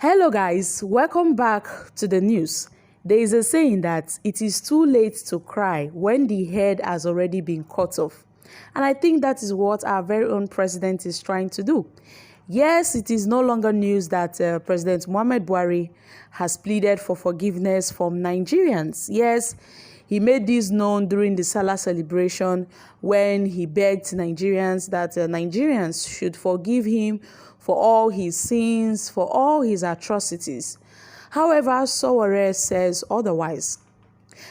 Hello guys, welcome back to the news. There is a saying that it is too late to cry when the head has already been cut off. And I think that is what our very own president is trying to do. Yes, it is no longer news that President Muhammad Buhari has pleaded for forgiveness from Nigerians. Yes, he made this known during the Salah celebration when he begged Nigerians that Nigerians should forgive him for all his sins, for all his atrocities. However, Sowore says otherwise.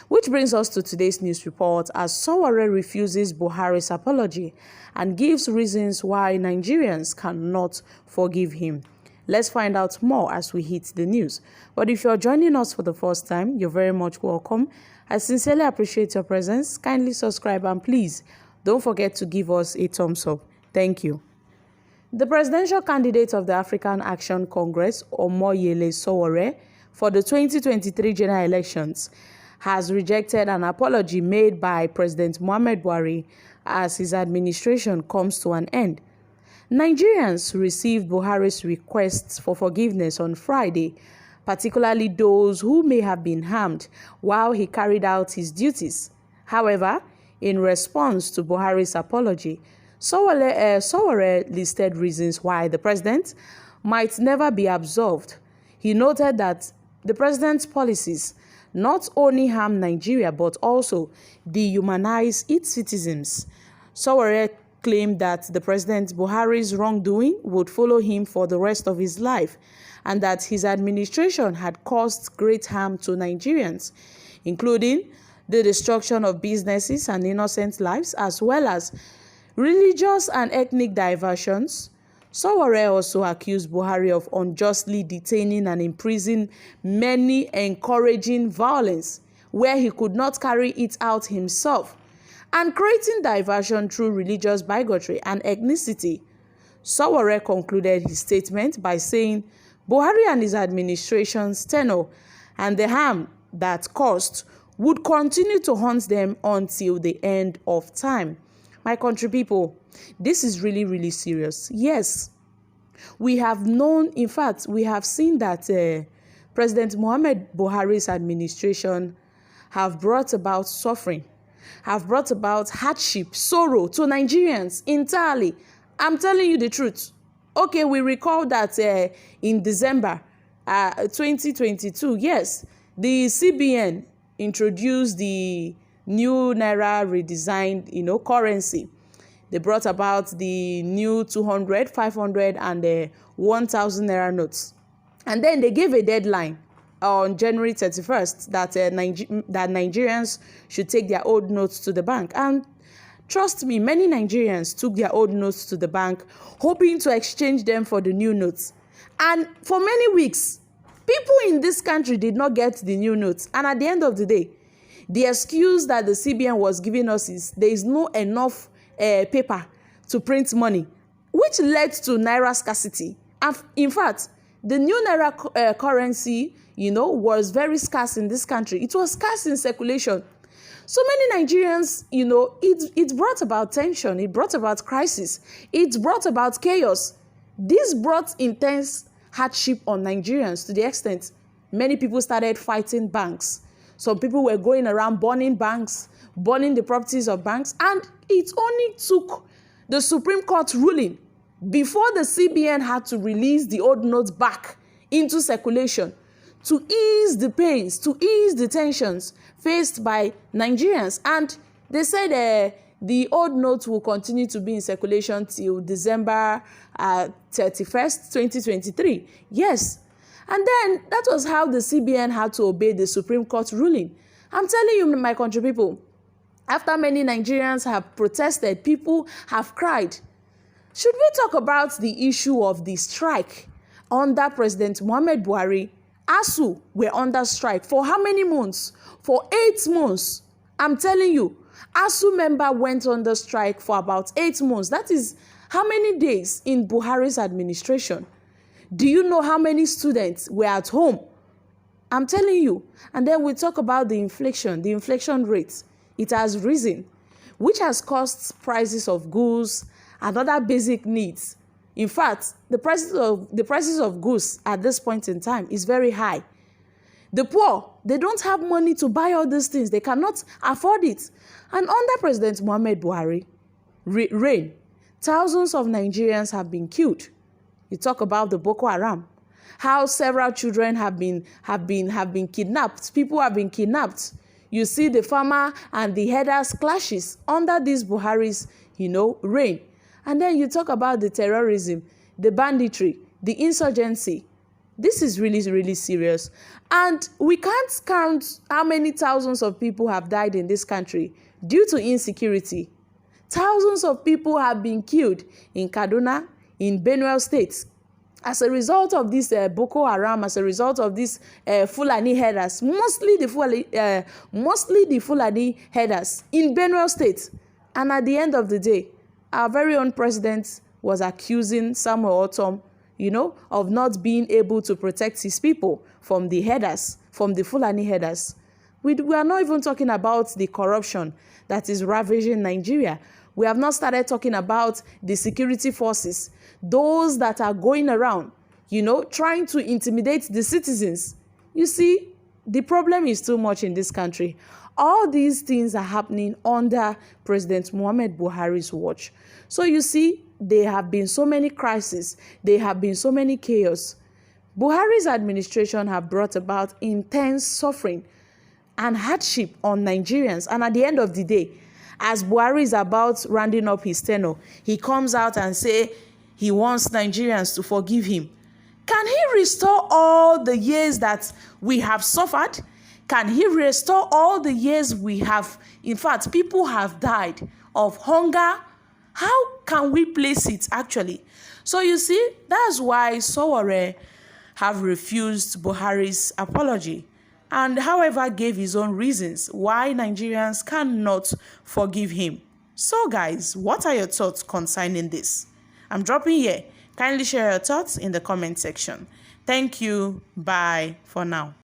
Which brings us to today's news report, as Sowore refuses Buhari's apology and gives reasons why Nigerians cannot forgive him. Let's find out more as we hit the news. But if you're joining us for the first time, you're very much welcome. I sincerely appreciate your presence. Kindly subscribe and please don't forget to give us a thumbs up. Thank you. The presidential candidate of the African Action Congress, Omoyele Sowore, for the 2023 general elections has rejected an apology made by President Muhammad Buhari as his administration comes to an end. Nigerians received Buhari's requests for forgiveness on Friday, particularly those who may have been harmed while he carried out his duties. However, in response to Buhari's apology, Sowore listed reasons why the president might never be absolved. He noted that the president's policies not only harm Nigeria but also dehumanize its citizens. Sowore claimed that the President Buhari's wrongdoing would follow him for the rest of his life and that his administration had caused great harm to Nigerians, including the destruction of businesses and innocent lives, as well as religious and ethnic diversions. Sowore also accused Buhari of unjustly detaining and imprisoning many, encouraging violence where he could not carry it out himself, and creating diversion through religious bigotry and ethnicity. Sowore concluded his statement by saying Buhari and his administration's tenure and the harm that caused would continue to haunt them until the end of time. My country people, this is really, really serious. Yes, we have known, in fact, we have seen that President Muhammad Buhari's administration have brought about suffering, have brought about hardship, sorrow to Nigerians entirely. I'm telling you the truth. Okay, we recall that in December 2022, yes, the CBN introduced the new naira redesigned, currency. They brought about the new 200, 500, and 1,000 naira notes. And then they gave a deadline on January 31st that Nigerians should take their old notes to the bank. And trust me, many Nigerians took their old notes to the bank, hoping to exchange them for the new notes. And for many weeks, people in this country did not get the new notes. And at the end of the day, the excuse that the CBN was giving us is there is no enough paper to print money, which led to naira scarcity. And in fact, the new naira currency, was very scarce in this country. It was scarce in circulation. So many Nigerians, it brought about tension, it brought about crisis, it brought about chaos. This brought intense hardship on Nigerians to the extent many people started fighting banks. Some people were going around burning banks, burning the properties of banks, and it only took the Supreme Court ruling before the CBN had to release the old notes back into circulation to ease the pains, to ease the tensions faced by Nigerians. And they said the old notes will continue to be in circulation till December 31st, 2023. Yes. And then that was how the CBN had to obey the Supreme Court ruling. I'm telling you, my country people, after many Nigerians have protested, people have cried. Should we talk about the issue of the strike under President Muhammad Buhari? ASU were under strike for how many months? For 8 months. I'm telling you, ASU member went under strike for about 8 months. That is how many days in Buhari's administration? Do you know how many students were at home? I'm telling you. And then we talk about the inflation rate. It has risen, which has caused prices of goods and other basic needs In fact, the prices of goods at this point in time is very high. The poor, they don't have money to buy all these things. They cannot afford it. And under President Muhammad Buhari reign, thousands of Nigerians have been killed. You talk about the Boko Haram, how several children have been kidnapped. People have been kidnapped. You see the farmer and the herders clashes under this Buhari's, reign. And then you talk about the terrorism, the banditry, the insurgency. This is really, really serious. And we can't count how many thousands of people have died in this country due to insecurity. Thousands of people have been killed in Kaduna, in Benue State, as a result of this Boko Haram, as a result of these Fulani herders, mostly the Fulani herders in Benue State. And at the end of the day, our very own president was accusing Samuel Ortom, of not being able to protect his people from the herders, from the Fulani herders. We are not even talking about the corruption that is ravaging Nigeria. We have not started talking about the security forces, those that are going around, trying to intimidate the citizens. You see, the problem is too much in this country. All these things are happening under President Muhammad Buhari's watch. So you see, there have been so many crises. There have been so many chaos. Buhari's administration have brought about intense suffering and hardship on Nigerians. And at the end of the day, as Buhari is about rounding up his tenure, he comes out and say he wants Nigerians to forgive him. Can he restore all the years that we have suffered? Can he restore all the years we have, in fact, people have died of hunger? How can we place it actually? So you see, that's why Sowore have refused Buhari's apology, and however gave his own reasons why Nigerians cannot forgive him. So guys, what are your thoughts concerning this? I'm dropping here. Kindly share your thoughts in the comment section. Thank you. Bye for now.